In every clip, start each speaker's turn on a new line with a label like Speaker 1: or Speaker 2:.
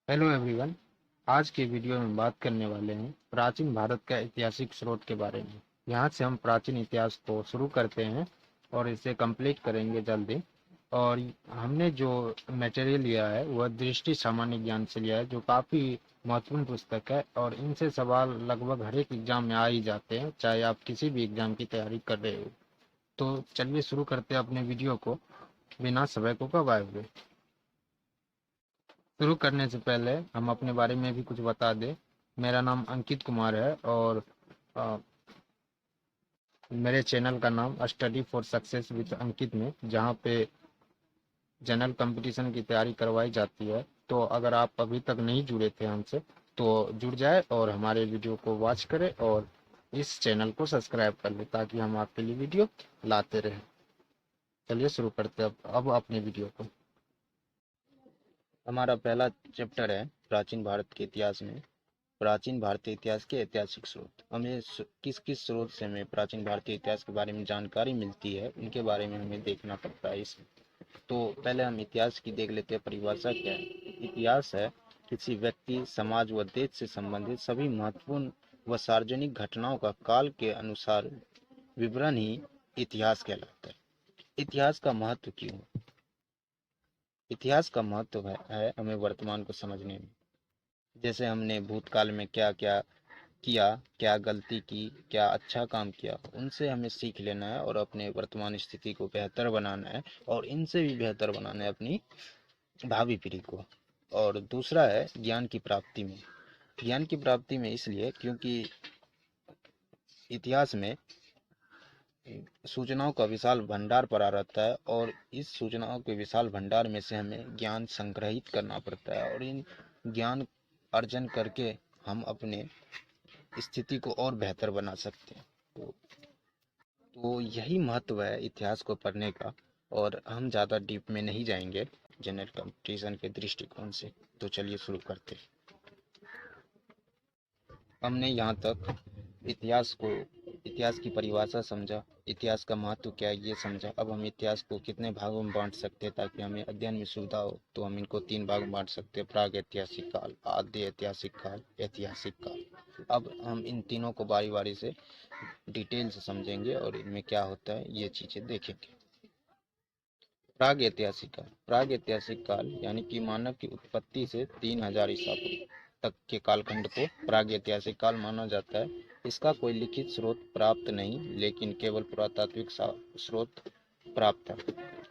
Speaker 1: Hello everyone. आज के video में बात करने वाले हैं प्राचीन भारत का ऐतिहासिक स्रोत के बारे में। यहाँ से हम प्राचीन इतिहास को शुरू करते हैं और इसे कंप्लीट करेंगे जल्दी। और हमने जो मटेरियल लिया है वह दृष्टि सामान्य ज्ञान से लिया है, जो काफ़ी महत्वपूर्ण पुस्तक है और इनसे सवाल लगभग हर एक एग्जाम में आ ही जाते हैं, चाहे आप किसी भी एग्जाम की तैयारी कर रहे हो। तो चलिए शुरू करते हैं अपने वीडियो को बिना समय को गवाए हुए। शुरू करने से पहले हम अपने बारे में भी कुछ बता दें। मेरा नाम अंकित कुमार है और अ, मेरे चैनल का नाम स्टडी फॉर सक्सेस विद अंकित में, जहाँ पे जनरल कंपटीशन की तैयारी करवाई जाती है। तो अगर आप अभी तक नहीं जुड़े थे हमसे तो जुड़ जाए और हमारे वीडियो को वॉच करें और इस चैनल को सब्सक्राइब कर लें ताकि हम आपके लिए वीडियो लाते रहें। चलिए शुरू करते हैं अब अपने वीडियो को। हमारा पहला चैप्टर है प्राचीन भारत के इतिहास में। प्राचीन भारतीय इतिहास के ऐतिहासिक स्रोत। हमें किस किस स्रोत से हमें प्राचीन भारतीय इतिहास के बारे में जानकारी मिलती है, उनके बारे में हमें देखना पड़ता है इसमें। तो पहले हम इतिहास की देख लेते हैं, परिभाषा क्या है। इतिहास है किसी व्यक्ति, समाज व देश से संबंधित सभी महत्वपूर्ण व सार्वजनिक घटनाओं का काल के अनुसार विवरण ही इतिहास कहलाता है। इतिहास का महत्व क्यों? इतिहास का महत्व है हमें वर्तमान को समझने में। जैसे हमने भूतकाल में क्या क्या किया, क्या गलती की, क्या अच्छा काम किया, उनसे हमें सीख लेना है और अपने वर्तमान स्थिति को बेहतर बनाना है और इनसे भी बेहतर बनाना है अपनी भावी पीढ़ी को। और दूसरा है ज्ञान की प्राप्ति में। ज्ञान की प्राप्ति में इसलिए क्योंकि इतिहास में सूचनाओं का विशाल भंडार पड़ा रहता है और इस सूचनाओं के विशाल भंडार में से हमें ज्ञान संग्रहित करना पड़ता है और इन ज्ञान अर्जन करके हम अपने स्थिति को और बेहतर बना सकते हैं। तो यही महत्व है इतिहास को पढ़ने का। और हम ज़्यादा डीप में नहीं जाएंगे जनरल कंपटीशन के दृष्टिकोण से। तो चलिए शुरू करते हैं। हमने यहाँ तक इतिहास को, इतिहास की परिभाषा समझा, इतिहास का महत्व क्या है ये समझा। अब हम इतिहास को कितने भागों में बांट सकते हैं ताकि हमें अध्ययन में सुविधा हो, तो हम इनको 3 भाग में बांट सकते हैं: प्राग ऐतिहासिक काल, आद्य ऐतिहासिक काल, ऐतिहासिक काल। अब हम इन तीनों को बारी बारी से डिटेल से समझेंगे और इनमें क्या होता है ये चीज़ें देखेंगे। प्राग ऐतिहासिक काल। प्राग ऐतिहासिक काल यानी कि मानव की उत्पत्ति से 3000 ईसा पूर्व तक के कालखंड को प्राग ऐतिहासिक काल माना जाता है। इसका कोई लिखित स्रोत प्राप्त नहीं, लेकिन केवल पुरातात्विक स्रोत प्राप्त है।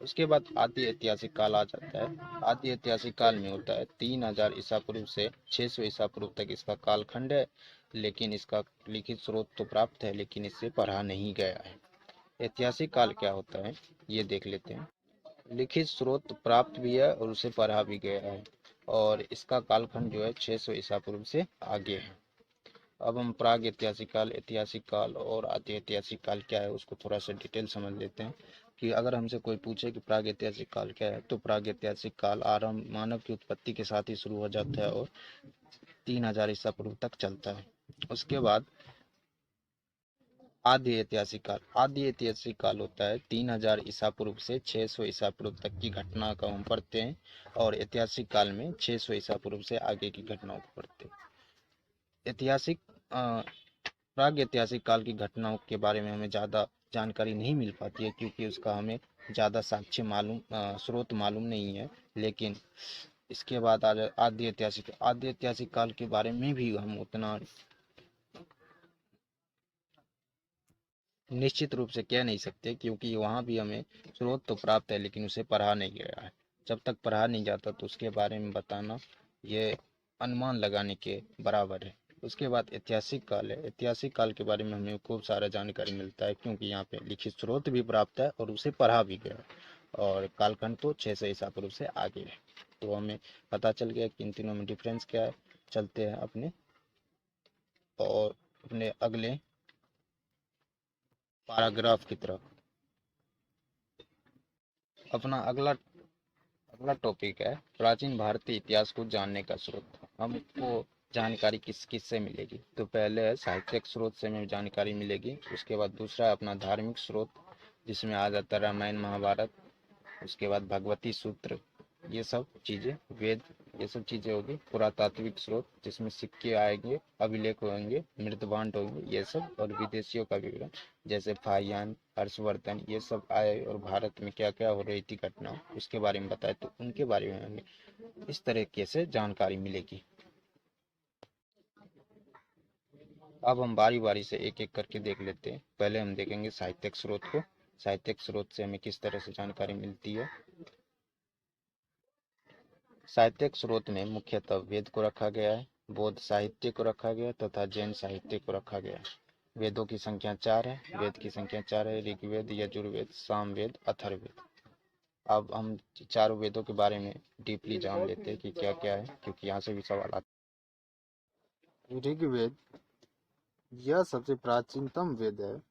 Speaker 1: उसके बाद आदि ऐतिहासिक काल आ जाता है। आदि ऐतिहासिक काल में होता है 3000 ईसा पूर्व से 600 ईसा पूर्व तक इसका कालखंड है, लेकिन इसका लिखित स्रोत तो प्राप्त है लेकिन इससे पढ़ा नहीं गया है। ऐतिहासिक काल क्या होता है ये देख लेते हैं। लिखित स्रोत प्राप्त भी है और उसे पढ़ा भी गया है और इसका कालखंड जो है 600 ईसा पूर्व से आगे है। अब हम प्राग ऐतिहासिक काल और आदि ऐतिहासिक काल क्या है उसको थोड़ा सा डिटेल समझ लेते हैं। कि अगर हमसे कोई पूछे कि प्राग ऐतिहासिक काल क्या है, तो प्राग ऐतिहासिक काल आरंभ मानव की उत्पत्ति के साथ ही शुरू हो जाता है और 3000 ईसा पूर्व तक चलता है। उसके बाद आदि ऐतिहासिक काल। आदि ऐतिहासिक काल होता है 3000 ईसा पूर्व से 600 ईसा पूर्व तक की घटना को हम पढ़ते हैं और ऐतिहासिक काल में 600 ईसा पूर्व से आगे की घटनाओं को पढ़ते हैं। ऐतिहासिक प्राग ऐतिहासिक काल की घटनाओं के बारे में हमें ज़्यादा जानकारी नहीं मिल पाती है क्योंकि उसका हमें ज़्यादा साक्ष्य मालूम, स्रोत मालूम नहीं है। लेकिन इसके बाद आदि ऐतिहासिक काल के बारे में भी हम उतना निश्चित रूप से कह नहीं सकते क्योंकि वहाँ भी हमें स्रोत तो प्राप्त है लेकिन उसे पढ़ा नहीं गया है। जब तक पढ़ा नहीं जाता तो उसके बारे में बताना ये अनुमान लगाने के बराबर है। उसके बाद ऐतिहासिक काल है। ऐतिहासिक काल के बारे में हमें खूब सारा जानकारी मिलता है क्योंकि यहाँ पे लिखित स्रोत भी प्राप्त है और उसे पढ़ा भी गया है और कालखंड तो 600 ईसा पूर्व से आगे है। तो हमें पता चल गया कि इन तीनों में डिफरेंस क्या है। चलते हैं अपने अगले पैराग्राफ की तरफ। अपना अगला अगला टॉपिक है प्राचीन भारतीय इतिहास को जानने का स्रोत। हमको जानकारी किस किस से मिलेगी? तो पहले है साहित्यिक स्रोत से हमें जानकारी मिलेगी। उसके बाद दूसरा है अपना धार्मिक स्रोत, जिसमें आ जाता है रामायण महाभारत। उसके बाद भगवती सूत्र, ये सब चीज़ें वेद ये सब चीज़ें होगी। पुरातात्विक स्रोत जिसमें सिक्के आएंगे, अभिलेख होंगे, मृदभांड होंगे, ये सब। और विदेशियों का विवरण जैसे फाहियान, हर्षवर्धन, ये सब आए और भारत में क्या क्या हो रही थी घटना उसके बारे में बताए, तो उनके बारे में हमें इस तरीके से जानकारी मिलेगी। अब हम बारी बारी से एक एक करके देख लेते हैं। पहले हम देखेंगे साहित्यिक स्रोत को। साहित्यिक स्रोत से हमें किस तरह से जानकारी मिलती है। साहित्यिक स्रोत में मुख्यतः वेद को रखा गया है, बौद्ध साहित्य को रखा गया तथा जैन साहित्य को रखा गया है। वेदों की संख्या 4 है। वेद की संख्या 4 है, ऋग्वेद, यजुर्वेद, सामवेद, अथर्ववेद। अब हम चारों वेदों के बारे में डीपली जान लेते हैं कि क्या क्या है, क्योंकि यहाँ से भी सवाल आता है। ऋग्वेद यह सबसे प्राचीनतम वेद है।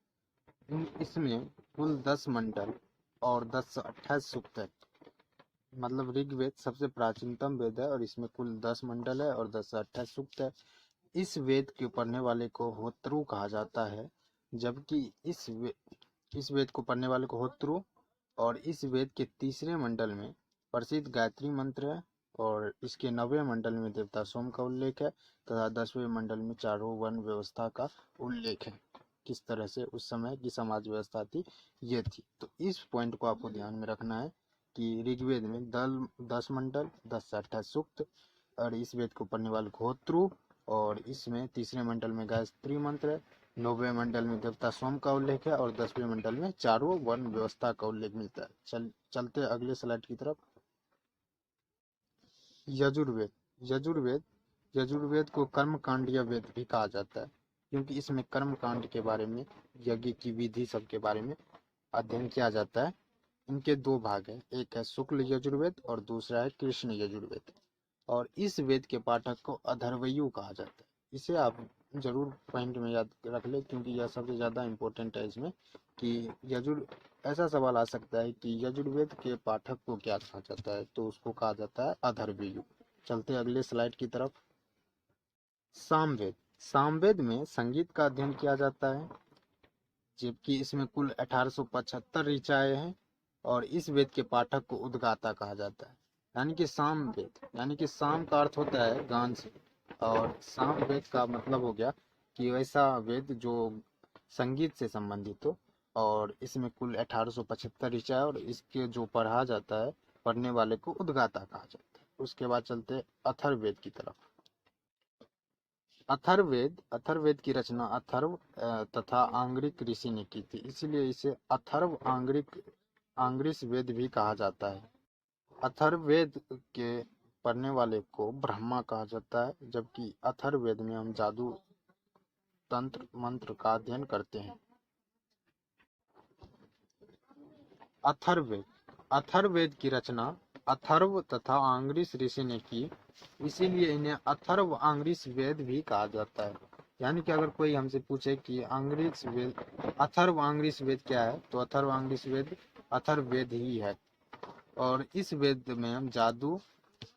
Speaker 1: इसमें कुल 10 मंडल और 10 से 28 सूक्त है। मतलब ऋग्वेद सबसे प्राचीनतम वेद है और इसमें कुल 10 मंडल है और 10 से 28 सूक्त है। इस वेद के पढ़ने वाले को होत्रु कहा जाता है, जबकि इस वेद को पढ़ने वाले को होत्रु। और इस वेद के तीसरे मंडल में प्रसिद्ध गायत्री मंत्र है और इसके 9वें मंडल में देवता सोम का उल्लेख है तथा 10वें मंडल में चारों वर्ण व्यवस्था का उल्लेख है। किस तरह से उस समय की समाज व्यवस्था थी, ये थी। तो इस पॉइंट को आपको ध्यान में रखना है कि ऋग्वेद में 10 मंडल, 10 से 28 सूक्त और इस वेद को पढ़ने वाले को होत्रु। और इसमें तीसरे मंडल में गायत्री मंत्र है, 9वें मंडल में देवता सोम का उल्लेख है और 10वें मंडल में चारों वर्ण व्यवस्था का उल्लेख मिलता है। चलते अगले स्लाइड की तरफ। यजुर्वेद यजुर्वेद यजुर्वेद को कर्म कांड या वेद भी कहा जाता है, क्योंकि इसमें कर्म कांड के बारे में, यज्ञ की विधि सब के बारे में अध्ययन किया जाता है। इनके दो भाग है, एक है शुक्ल यजुर्वेद और दूसरा है कृष्ण यजुर्वेद। और इस वेद के पाठक को अथर्वयु कहा जाता है। इसे आप जरूर पॉइंट में याद रख ले, क्योंकि यह सबसे ज्यादा इम्पोर्टेंट है इसमें कि ऐसा सवाल आ सकता है कि यजुर्वेद के पाठक को क्या कहा जाता है, तो उसको कहा जाता है अथर्वयु। चलते अगले स्लाइड की तरफ। सामवेद सामवेद में संगीत का अध्ययन किया जाता है, जबकि इसमें कुल 1875 ऋचाएं हैं और इस वेद के पाठक को उद्गाता कहा जाता है। यानी कि साम वेद, यानी कि साम का अर्थ होता है गान से, और साम वेद का मतलब हो गया कि वैसा वेद जो संगीत से संबंधित हो। और इसमें कुल 1875 ऋचाएं और इसके जो पढ़ा जाता है, पढ़ने वाले को उद्गाता कहा जाता है। उसके बाद चलते अथर्ववेद की तरफ। अथर्ववेद की रचना अथर्व तथा आंगिरक ऋषि ने की थी, इसलिए इसे अथर्व आंगिरस वेद भी कहा जाता है। अथर्ववेद के पढ़ने वाले को ब्रह्मा कहा जाता है, जबकि अथर्ववेद में हम जादू, तंत्र, मंत्र का अध्ययन करते हैं। अथर्ववेद अथर्ववेद की रचना अथर्व तथा आंगिरस ऋषि ने की, इसीलिए इन्हें अथर्व आंगिरस वेद भी कहा जाता है। यानी कि अगर कोई हमसे पूछे कि आंगिरस वेद, अथर्व आंगिरस वेद क्या है, तो अथर्व आंगिरस वेद अथर्ववेद ही है। और इस वेद में हम जादू,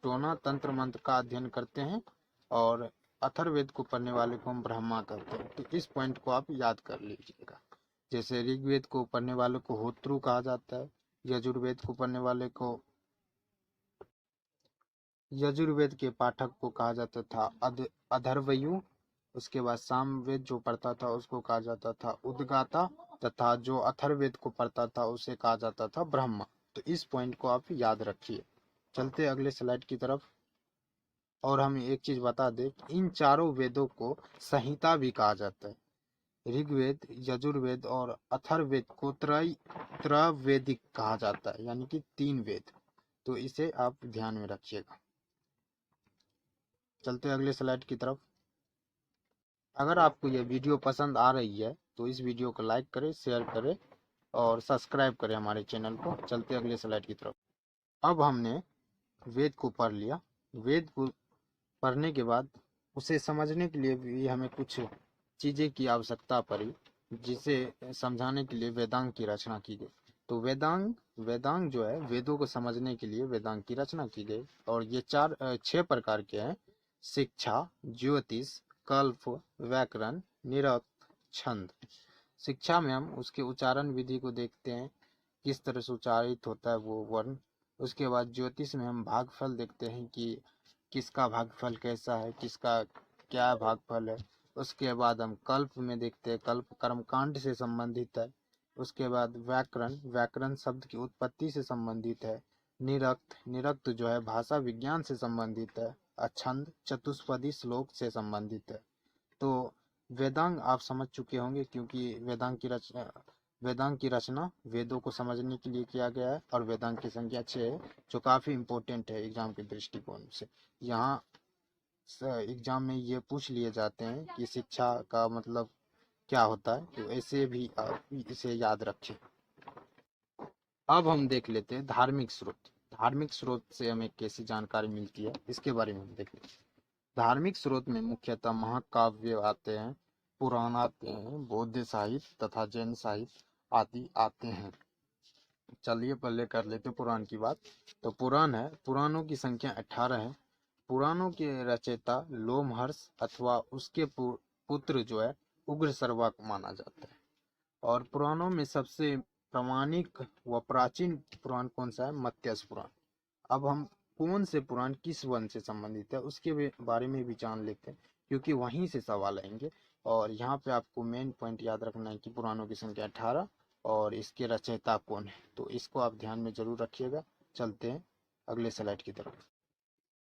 Speaker 1: टोना, तंत्र मंत्र का अध्ययन करते हैं और अथर्ववेद को पढ़ने वाले को हम ब्रह्मा कहते हैं। तो इस पॉइंट को आप याद कर लीजिएगा। जैसे ऋग्वेद को पढ़ने वाले को होत्रु कहा जाता है, यजुर्वेद को पढ़ने वाले को, यजुर्वेद के पाठक को कहा जाता था अथर्वयु। उसके बाद सामवेद जो पढ़ता था उसको कहा जाता था उद्गाता, तथा जो अथर्ववेद को पढ़ता था उसे कहा जाता था ब्रह्मा। तो इस पॉइंट को आप याद रखिए। चलते अगले स्लाइड की तरफ। और हम एक चीज बता दें कि इन चारों वेदों को संहिता भी कहा जाता है। ऋग्वेद, यजुर्वेद और अथर्ववेद को त्रैवेदिक कहा जाता है, यानी कि 3 वेद। तो इसे आप ध्यान में रखिएगा। चलते अगले स्लाइड की तरफ। अगर आपको यह वीडियो पसंद आ रही है तो इस वीडियो को लाइक करें, शेयर करें और सब्सक्राइब करें हमारे चैनल को। चलते अगले स्लाइड की तरफ। अब हमने वेद को पढ़ लिया। वेद को पढ़ने के बाद उसे समझने के लिए भी हमें कुछ चीज़ें की आवश्यकता पड़ी, जिसे समझाने के लिए वेदांग की रचना की गई। तो वेदांग जो है, वेदों को समझने के लिए वेदांग की रचना की गई। और ये 6 प्रकार के हैं: शिक्षा, ज्योतिष, कल्प, व्याकरण, निरुक्त, छंद। शिक्षा में हम उसके उच्चारण विधि को देखते हैं, किस तरह से उच्चारित होता है वो वर्ण। उसके बाद ज्योतिष में हम भागफल देखते हैं कि किसका भागफल कैसा है, किसका क्या भागफल है। उसके बाद हम कल्प में देखते हैं, कल्प कर्मकांड से संबंधित है। उसके बाद व्याकरण, व्याकरण शब्द की उत्पत्ति से संबंधित है। निरक्त, निरक्त जो है भाषा विज्ञान से संबंधित है। अछंद, चतुष्पदी श्लोक से संबंधित है। तो वेदांग आप समझ चुके होंगे, क्योंकि वेदांग की रचना वेदों को समझने के लिए किया गया है, और वेदांग की संख्या 6 है, जो काफी इंपॉर्टेंट है एग्जाम के दृष्टिकोण से। यहाँ एग्जाम में ये पूछ लिए जाते हैं कि शिक्षा का मतलब क्या होता है, तो ऐसे भी आप इसे याद रखें। अब हम देख लेते हैं धार्मिक स्रोत। धार्मिक स्रोत से हमें कैसी जानकारी मिलती है, इसके बारे में हम देख लेते हैं। धार्मिक स्रोत में मुख्यतः महाकाव्य आते हैं, पुराण आते हैं, बौद्ध साहित्य तथा जैन साहित्य आदि आते हैं। चलिए पहले कर लेते हैं पुराण की बात। तो पुराण है, पुराणों की संख्या 18 है। पुराणों के रचयिता लोमहर्ष अथवा उसके पुत्र जो है उग्र सर्वा को माना जाता है। और पुराणों में सबसे प्रामाणिक व प्राचीन पुराण कौन सा है? मत्स्य पुराण। अब हम कौन से पुराण किस वन से संबंधित है उसके बारे में भी जान लेते हैं, क्योंकि वहीं से सवाल आएंगे। और यहाँ पे आपको मेन पॉइंट याद रखना है कि पुराणों की संख्या 18 और इसके रचयिता कौन है, तो इसको आप ध्यान में जरूर रखिएगा। चलते हैं अगले स्लाइड की तरफ।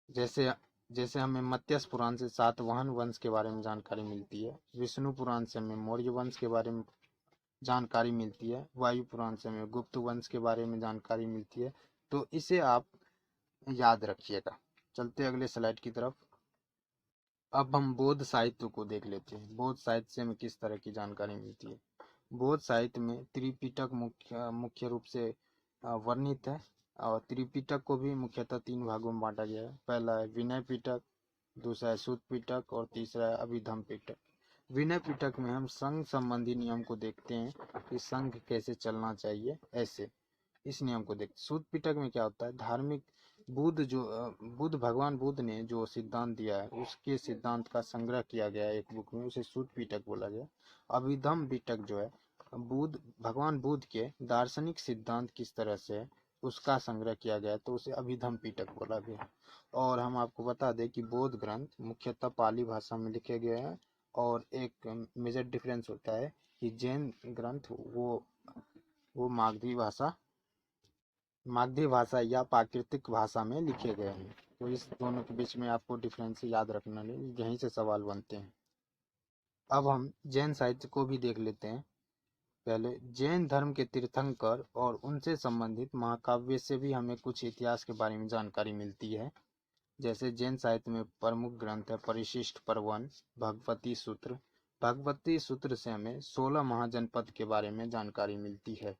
Speaker 1: जैसे जैसे हमें मत्स्य पुराण से सातवाहन वंश के बारे में जानकारी मिलती है, विष्णु पुराण से हमें मौर्य वंश के बारे में जानकारी मिलती है, वायु पुराण से हमें गुप्त वंश के बारे में जानकारी मिलती है। तो इसे आप याद रखिएगा। चलते अगले स्लाइड की तरफ। अब हम बौद्ध साहित्य को देख लेते हैं। बौद्ध साहित्य से हमें किस तरह की जानकारी मिलती है। बौद्ध साहित्य में त्रिपिटक मुख्य रूप से वर्णित है, और त्रिपिटक को भी मुख्यतः 3 भागों में बांटा गया है। पहला है विनय पिटक, दूसरा है सूत पिटक और तीसरा है अभिधम पिटक। विनय पिटक में हम संघ संबंधी नियम को देखते हैं कि संघ कैसे चलना चाहिए, ऐसे इस नियम को देखते। सूत पिटक में क्या होता है? धार्मिक बुद्ध भगवान बुद्ध ने जो सिद्धांत दिया है उसके सिद्धांत का संग्रह किया गया है एक बुक में, उसे सूत पिटक बोला गया। अभिधम पिटक जो है भगवान बुद्ध के दार्शनिक सिद्धांत किस तरह से है उसका संग्रह किया गया है, तो उसे अभिधम पिटक बोला गया। और हम आपको बता दें कि बौद्ध ग्रंथ मुख्यतः पाली भाषा में लिखे गए हैं। और एक मेजर डिफरेंस होता है कि जैन ग्रंथ वो मागधी भाषा या प्राकृतिक भाषा में लिखे गए हैं। तो इस दोनों के बीच में आपको डिफरेंस याद रखना है, यहीं से सवाल बनते हैं। अब हम जैन साहित्य को भी देख लेते हैं। पहले जैन धर्म के तीर्थंकर और उनसे संबंधित महाकाव्य से भी हमें कुछ इतिहास के बारे में जानकारी मिलती है। जैसे जैन साहित्य में प्रमुख ग्रंथ है परिशिष्ट पर्वन, भगवती सूत्र। भगवती सूत्र से हमें 16 महाजनपद के बारे में जानकारी मिलती है।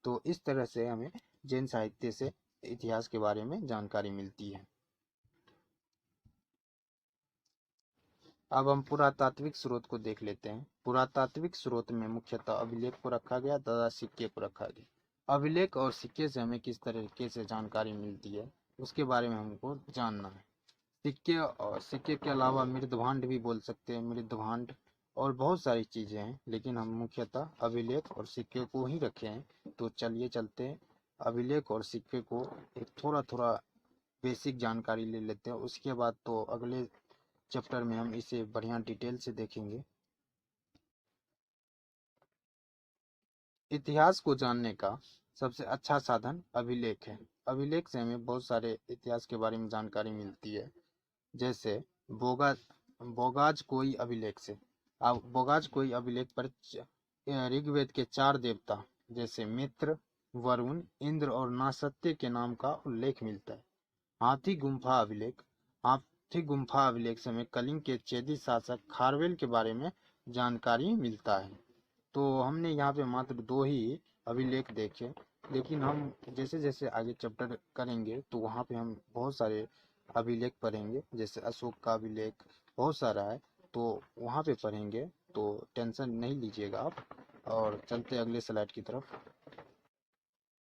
Speaker 1: तो इस तरह से हमें जैन साहित्य से इतिहास के बारे में जानकारी मिलती है। अब हम पुरातात्विक स्रोत को देख लेते हैं। पुरातात्विक स्रोत में मुख्यतः अभिलेख को रखा गया तथा सिक्के को रखा गया। अभिलेख और सिक्के से हमें किस तरीके से जानकारी मिलती है उसके बारे में हमको जानना है। सिक्के और सिक्के के अलावा मृदभांड भी बोल सकते हैं, मृदभांड और बहुत सारी चीजें हैं, लेकिन हम मुख्यतः अभिलेख और सिक्के को ही रखे हैं। तो चलिए चलते हैं अभिलेख और सिक्के को एक थोड़ा थोड़ा बेसिक जानकारी ले लेते हैं। उसके बाद तो अगले चैप्टर में हम इसे बढ़िया डिटेल से देखेंगे। इतिहास को जानने का सबसे अच्छा साधन अभिलेख है। अभिलेख से हमें बहुत सारे इतिहास के बारे में जानकारी मिलती है। जैसे बोगा बोगाज कोई अभिलेख से, अब बोगाज कोई अभिलेख पर ऋग्वेद के 4 देवता जैसे मित्र, वरुण, इंद्र और नासत्य के नाम का उल्लेख मिलता है। हाथी गुम्फा अभिलेख, हाथी गुम्फा अभिलेख से हमें कलिंग के चेदी शासक खारवेल के बारे में जानकारी मिलता है। तो हमने यहाँ पे मात्र 2 ही अभिलेख देखे, लेकिन हम जैसे जैसे आगे चैप्टर करेंगे तो वहाँ पे हम बहुत सारे अभिलेख पढ़ेंगे। जैसे अशोक का अभिलेख बहुत सारा है, तो वहाँ पे पढ़ेंगे, तो टेंशन नहीं लीजिएगा आप। और चलते अगले स्लाइड की तरफ।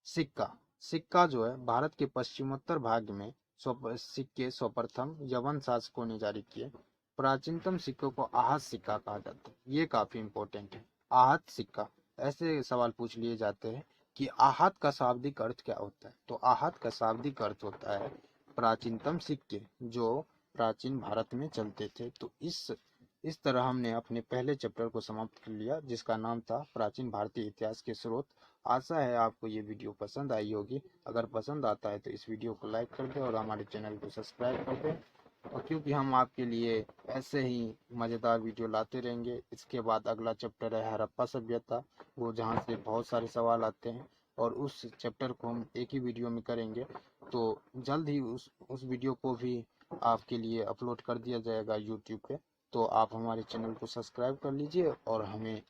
Speaker 1: सिक्का, सिक्का जो है भारत के पश्चिमोत्तर भाग में सिक्के सर्वप्रथम यवन शासकों ने जारी किए। प्राचीनतम सिक्कों को आहत सिक्का कहा जाता है। ये काफी इंपॉर्टेंट है, आहत सिक्का। ऐसे सवाल पूछ लिए जाते हैं कि आहत का शाब्दिक अर्थ क्या होता है। तो आहत का शाब्दिक अर्थ होता है प्राचीनतम सिक्के जो प्राचीन भारत में चलते थे। तो इस तरह हमने अपने पहले चैप्टर को समाप्त कर लिया, जिसका नाम था प्राचीन भारतीय इतिहास के स्रोत। आशा है आपको ये वीडियो पसंद आई होगी। अगर पसंद आता है तो इस वीडियो को लाइक कर दें और हमारे चैनल को सब्सक्राइब कर दें, और क्योंकि हम आपके लिए ऐसे ही मज़ेदार वीडियो लाते रहेंगे। इसके बाद अगला चैप्टर है हड़प्पा सभ्यता, वो जहाँ से बहुत सारे सवाल आते हैं, और उस चैप्टर को हम एक ही वीडियो में करेंगे। तो जल्द ही उस वीडियो को भी आपके लिए अपलोड कर दिया जाएगा यूट्यूब पे। तो आप हमारे चैनल को सब्सक्राइब कर लीजिए और हमें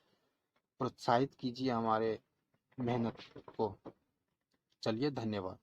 Speaker 1: प्रोत्साहित कीजिए हमारे मेहनत को। चलिए, धन्यवाद।